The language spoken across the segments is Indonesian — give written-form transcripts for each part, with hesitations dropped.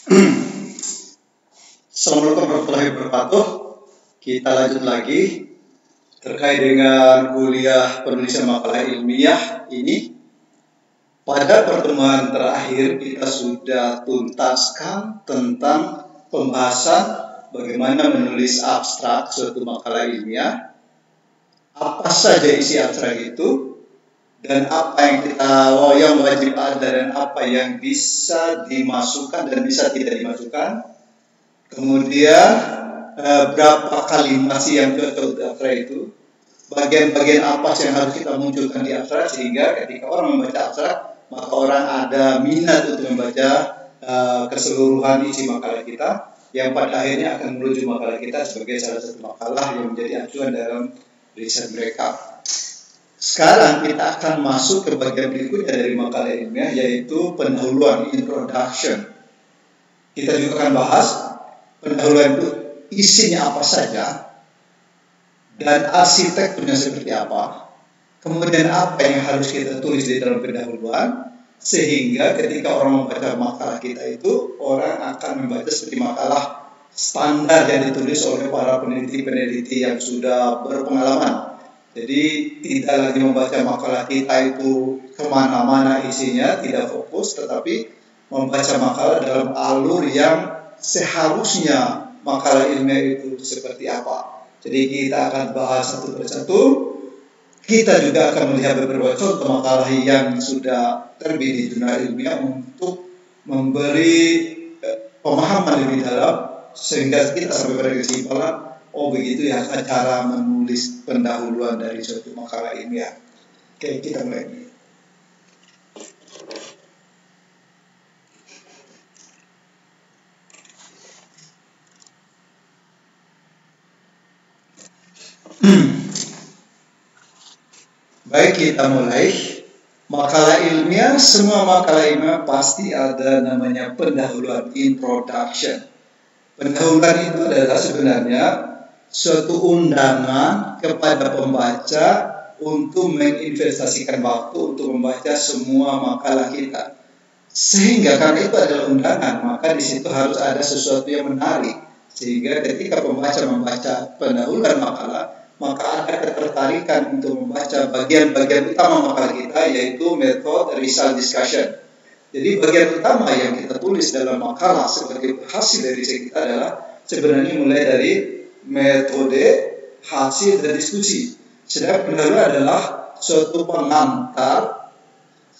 Assalamualaikum warahmatullahi wabarakatuh. Kita lanjut lagi terkait dengan kuliah penulisan makalah ilmiah ini. Pada pertemuan terakhir kita sudah tuntaskan tentang pembahasan bagaimana menulis abstrak suatu makalah ilmiah, apa saja isi abstrak itu, dan apa yang wajib ada dan apa yang bisa dimasukkan dan bisa tidak dimasukkan. Kemudian berapa kalimat sih yang cocok di abstrak itu, bagian-bagian apa sih yang harus kita munculkan di abstrak sehingga ketika orang membaca abstrak maka orang ada minat untuk membaca keseluruhan isi makalah kita yang pada akhirnya akan menuju makalah kita sebagai salah satu makalah yang menjadi acuan dalam riset mereka. Sekarang kita akan masuk ke bagian berikutnya dari makalah ilmiah, yaitu pendahuluan, introduction. Kita juga akan bahas pendahuluan itu isinya apa saja dan arsitekturnya seperti apa. Kemudian apa yang harus kita tulis di dalam pendahuluan sehingga ketika orang membaca makalah kita itu orang akan membaca seperti makalah standar yang ditulis oleh para peneliti-peneliti yang sudah berpengalaman. Jadi tidak lagi membaca makalah kita itu kemana-mana isinya, tidak fokus, tetapi membaca makalah dalam alur yang seharusnya makalah ilmiah itu seperti apa. Jadi kita akan bahas satu persatu. Kita juga akan melihat beberapa contoh makalah yang sudah terbit di jurnal ilmiah untuk memberi pemahaman lebih dalam sehingga kita sampai pada kesimpulan, oh begitu ya cara menulis pendahuluan dari suatu makalah ilmiah. Oke, kita mulai. Baik, kita mulai. Makalah ilmiah, semua makalah ilmiah pasti ada namanya pendahuluan, introduction. Pendahuluan itu adalah sebenarnya suatu undangan kepada pembaca untuk menginvestasikan waktu untuk membaca semua makalah kita. Sehingga karena itu adalah undangan, maka di situ harus ada sesuatu yang menarik. Sehingga ketika pembaca membaca pendahuluan makalah, maka ada ketertarikan untuk membaca bagian-bagian utama makalah kita, yaitu method result discussion. Jadi bagian utama yang kita tulis dalam makalah sebagai hasil dari riset kita adalah sebenarnya mulai dari metode, hasil, dan diskusi. Sedangkan pendahuluan adalah suatu pengantar.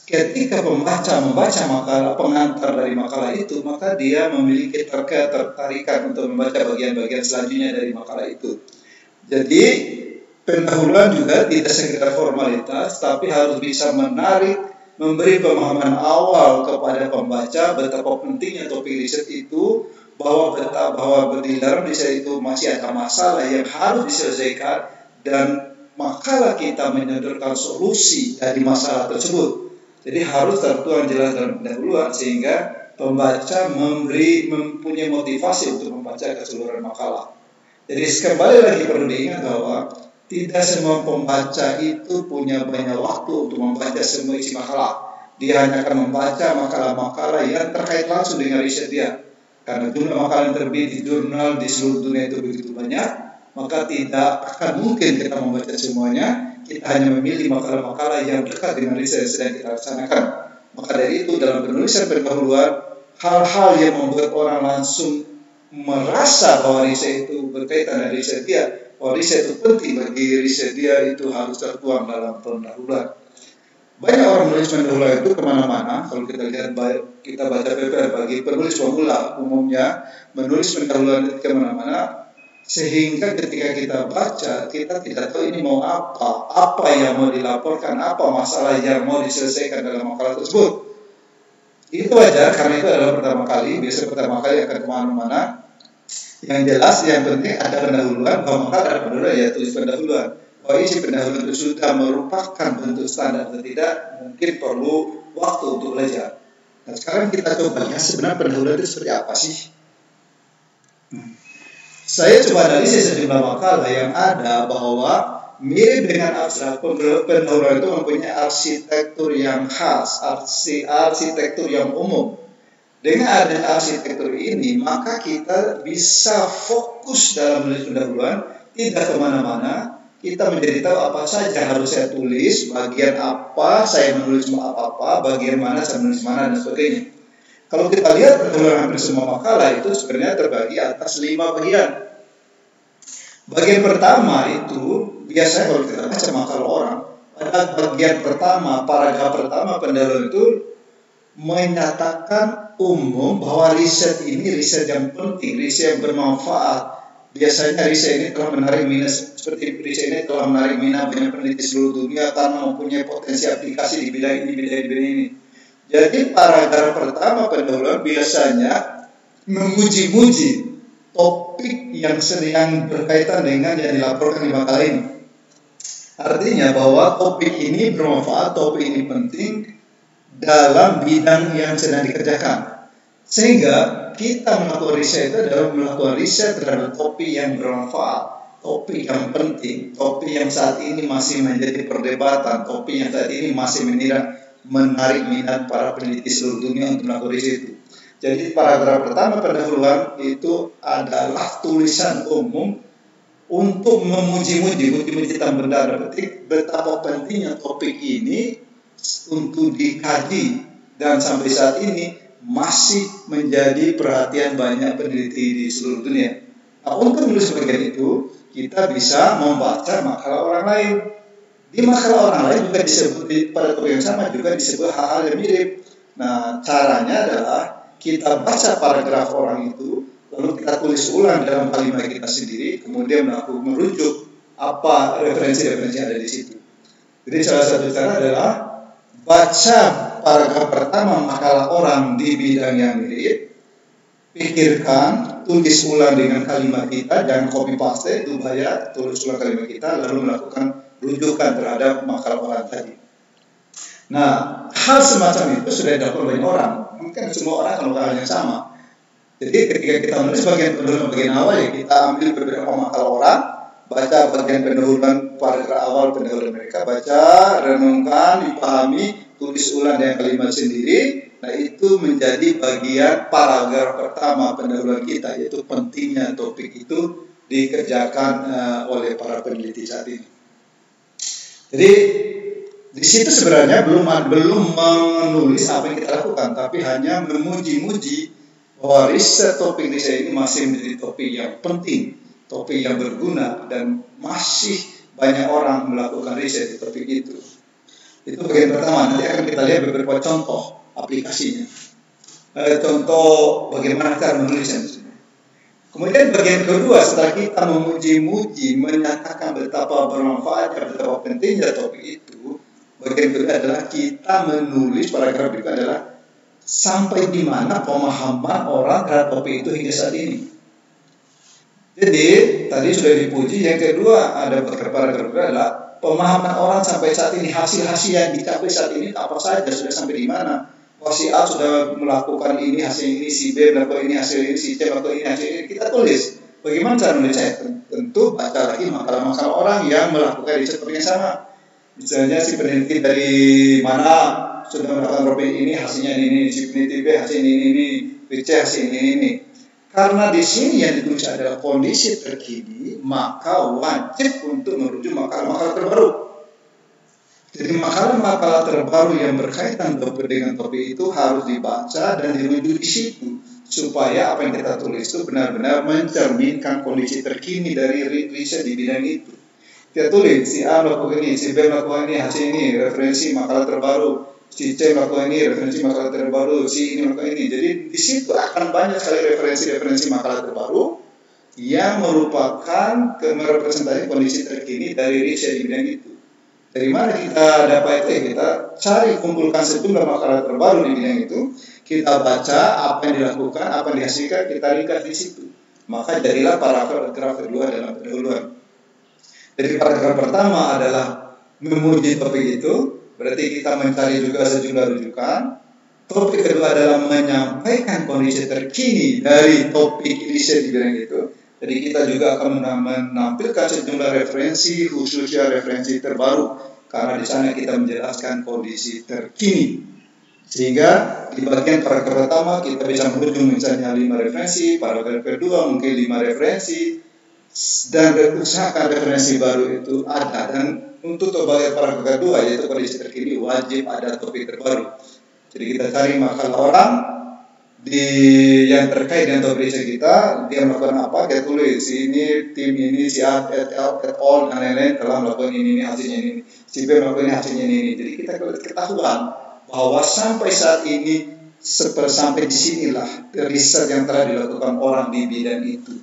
Ketika pembaca membaca makalah, pengantar dari makalah itu, maka dia memiliki ketertarikan untuk membaca bagian-bagian selanjutnya dari makalah itu. Jadi pendahuluan juga tidak sekedar formalitas, tapi harus bisa menarik, memberi pemahaman awal kepada pembaca betapa pentingnya topik riset itu, bahwa di dalam riset itu masih ada masalah yang harus diselesaikan dan makalah kita menyodorkan solusi dari masalah tersebut. Jadi harus tertuang jelas dalam pendahuluan sehingga pembaca mempunyai motivasi untuk membaca keseluruhan makalah. Jadi kembali lagi perlu diingat bahwa tidak semua pembaca itu punya banyak waktu untuk membaca semua isi makalah. Dia hanya akan membaca makalah-makalah yang terkait langsung dengan riset dia. Karena jumlah makalah yang terbit di jurnal di seluruh dunia itu begitu banyak, maka tidak akan mungkin kita membaca semuanya. Kita hanya memilih makalah-makalah yang dekat dengan riset yang sedang kita laksanakan. Maka dari itu dalam penulisan pendahuluan, hal-hal yang membuat orang langsung merasa bahwa riset itu berkaitan dengan riset dia, bahwa riset itu penting bagi riset dia, itu harus tertuang dalam pendahuluan. Banyak orang menulis pendahuluan itu kemana-mana. Kalau kita lihat, kita baca paper bagi penulis pemula, umumnya menulis pendahuluan itu kemana-mana, sehingga ketika kita baca, kita tidak tahu ini mau apa yang mau dilaporkan, apa masalah yang mau diselesaikan dalam makalah tersebut. Itu wajar karena itu adalah pertama kali akan kemana-mana. Yang jelas, yang penting ada pendahuluan, bahwa maka ada pendahuluan, ya tulis pendahuluan. Bahwa isi pendahuluan itu sudah merupakan bentuk standar atau tidak, mungkin perlu waktu untuk belajar. Nah sekarang kita coba lihat sebenarnya pendahuluan itu seperti apa sih. Saya coba analisis sejumlah makalah yang ada bahwa mirip dengan abstrak, pendahuluan itu mempunyai arsitektur yang khas, arsitektur yang umum. Dengan adanya arsitektur ini, maka kita bisa fokus dalam menulis pendahuluan, tidak kemana-mana. Kita menjadi tahu apa saja harus saya tulis, bagian apa saya menulis apa, bagian mana saya menulis mana, dan sebagainya. Kalau kita lihat pendahuluan hampir semua makalah itu sebenarnya terbagi atas 5 bagian. Bagian pertama itu, biasanya kalau kita baca makalah orang, pada bagian pertama, paragraf pertama pendahuluan itu menyatakan umum bahwa riset ini riset yang penting, riset yang bermanfaat. Biasanya riset ini telah menarik minat, seperti riset ini telah menarik minat banyak peneliti seluruh dunia karena mempunyai potensi aplikasi di bidang ini. Jadi paragraf pertama pendahuluan biasanya memuji-muji topik yang sedang berkaitan dengan yang dilaporkan di makalah ini. Artinya bahwa topik ini bermanfaat, topik ini penting dalam bidang yang sedang dikerjakan. Sehingga kita melakukan riset itu adalah melakukan riset terhadap topik yang bermanfaat, topik yang penting, topik yang saat ini masih menjadi perdebatan, topik yang saat ini masih menarik minat para peneliti seluruh dunia untuk melakukan riset itu. Jadi paragraf pertama pendahuluan itu adalah tulisan umum untuk memuji-muji dalam benda petik betapa pentingnya topik ini untuk dikaji dan sampai saat ini masih menjadi perhatian banyak peneliti di seluruh dunia. Nah, untuk menulis bagian itu kita bisa membaca makalah orang lain. Di makalah orang lain juga disebut pada topik yang sama juga disebut hal-hal yang mirip. Nah, caranya adalah kita baca paragraf orang itu, lalu kita tulis ulang dalam kalimat kita sendiri, kemudian merujuk apa referensi-referensi yang ada di situ. Jadi salah satu cara adalah baca paragraf pertama makalah orang di bidang yang mirip, pikirkan, tulis ulang dengan kalimat kita, jangan copy paste, itu bahaya, tulis ulang kalimat kita, lalu melakukan rujukan terhadap makalah orang tadi. Nah, hal semacam itu sudah dilakukan banyak orang. Mungkin semua orang kalau hal yang sama. Jadi ketika kita menulis bagian awal ya kita ambil beberapa makalah orang, baca bagian pendahuluan paragraf awal pendahuluan mereka, baca, renungkan, dipahami, tulis ulang dengan kalimat sendiri. Nah, itu menjadi bagian paragraf pertama pendahuluan kita, yaitu pentingnya topik itu dikerjakan oleh para peneliti saat ini. Jadi di situ sebenarnya belum menulis apa yang kita lakukan, tapi hanya memuji-muji bahwa riset topik riset ini masih menjadi topik yang penting, topik yang berguna, dan masih banyak orang melakukan riset di topik itu. Itu bagian pertama. Nanti akan kita lihat beberapa contoh aplikasinya. Contoh bagaimana cara menulisnya. Kemudian bagian kedua, setelah kita memuji-muji, menyatakan betapa bermanfaatnya, betapa pentingnya topik itu, bagian kedua adalah kita menulis paragraf itu adalah sampai di mana pemahaman orang terhadap topik itu hingga saat ini. Jadi tadi sudah dipuji, yang kedua ada paragraf kedua adalah pemahaman orang sampai saat ini, hasil-hasil yang dicapai saat ini apa saja, sudah sampai di mana. Oh, si A sudah melakukan ini, hasil ini, si B melakukan ini, hasil ini, si C melakukan ini, hasil ini. Kita tulis. Bagaimana cara menulisnya? Tentu baca lagi makalah-makalah orang yang melakukan riset yang sama. Misalnya si peneliti dari mana sudah melakukan profil ini, hasilnya ini, si peneliti B hasil ini, C hasil ini. Karena di sini yang ditulis adalah kondisi terkini, maka wajib untuk merujuk makalah-makalah terbaru. Jadi makalah-makalah terbaru yang berkaitan dengan topik itu harus dibaca dan dirujuk di situ, supaya apa yang kita tulis itu benar-benar mencerminkan kondisi terkini dari riset di bidang itu. Kita tulis si A melakukan ini, si B melakukan ini, hasil ini, referensi makalah terbaru, si C melakukan ini, referensi makalah terbaru, si ini melakukan ini. Jadi di situ akan banyak sekali referensi makalah terbaru yang merupakan merepresentasi kondisi terkini dari riset di bidang itu. Dari mana kita dapat itu? Kita cari, kumpulkan sejumlah makalah terbaru di bidang itu, kita baca apa yang dilakukan, apa yang dihasilkan, kita ringkas di situ. Maka jadilah paragraf kedua dalam pendahuluan. Jadi paragraf pertama adalah memuji topik itu, berarti kita mencari juga sejumlah rujukan. Topik kedua adalah menyampaikan kondisi terkini dari topik riset di bidang itu. Jadi kita juga akan menampilkan sejumlah referensi, khususnya referensi terbaru, karena di sana kita menjelaskan kondisi terkini. Sehingga di bagian paragraf pertama kita bisa merujuk misalnya 5 referensi, paragraf kedua mungkin 5 referensi, dan usahakan referensi baru itu ada. Dan untuk bagian paragraf kedua yaitu kondisi terkini wajib ada topik terbaru. Jadi kita cari makalah orang yang terkait dengan topik kita, dia melakukan apa, kita tulis ini tim ini si A et al dan lain-lain telah melakukan ini hasilnya ini, si B melakukan ini hasilnya ini. Jadi kita ketahuan bahwa sampai saat ini sampai disinilah riset yang telah dilakukan orang di bidang itu.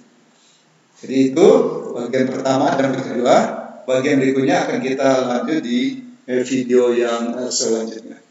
Jadi itu bagian pertama dan kedua. Bagian berikutnya akan kita lanjut di video yang selanjutnya.